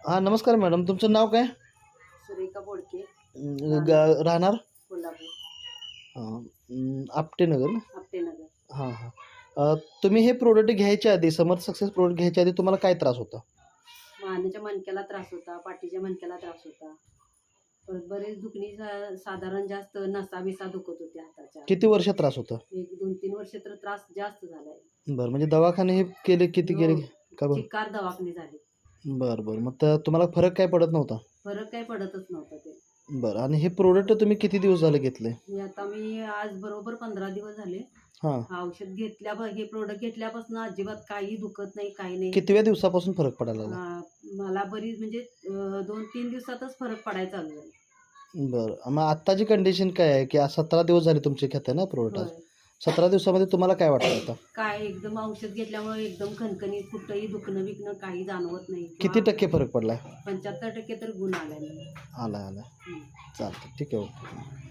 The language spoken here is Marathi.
हां, नमस्कार मॅडम. तुमचं नाव काय? सुरेखा बोडके, राहणार? कोल्हापूर, आपटेनगर ना? आपटेनगर. हां, हां. तुम्ही हे प्रोडक्ट घ्यायच्या आधी, समर्थ सक्सेस प्रोडक्ट घ्यायच्या आधी तुम्हाला काय त्रास होता? मानेच्या मणक्याला त्रास होता, पाठीच्या मणक्याला त्रास होता. परत बरेच दुखणी साधारण जास्त नसा-बिसा दुखत होत्या हाताच्या. किती वर्ष त्रास होता? एक 2-3 वर्ष तर त्रास जास्त झालाय. बरं, म्हणजे दवाखाने हे केले, किती केले? हो, का बरं? चिकार दवाखाने झाले. बरं, बरं. मग तर तुम्हाला फरक काय पडत नव्हता? फरक काही पडतच नव्हता ते. बरं, आणि हे प्रोडक्ट तुम्ही किती दिवस झाले घेतले? मी आज बरोबर 15 दिवस झाले. हां. औषध हे प्रोडक्ट घेतल्यापासून अजिबात काही दुखत नाही, काही नाही. कितव्या दिवसापासून फरक पडायला लागला? मला बरीच म्हणजे 2-3 दिवसातच फरक पडायला चालू झाला. बरं. मग आत्ताची कंडिशन काय आहे, की आज 17 दिवस झाले तुमचे घेताय ना प्रोडक्ट आज. होय. 17 दिवसामध्ये तुम्हाला काय वाटतं आता? काय एकदम औषध घेतल्यामुळे एकदम खणखणीत कुठंही दुखणं-बिखणं काही जाणवत नाही. किती टक्के फरक पडलाय? 75% तर गुण आलाय मला. आलाय, आलाय. चालतं. ठीक आहे. ओके.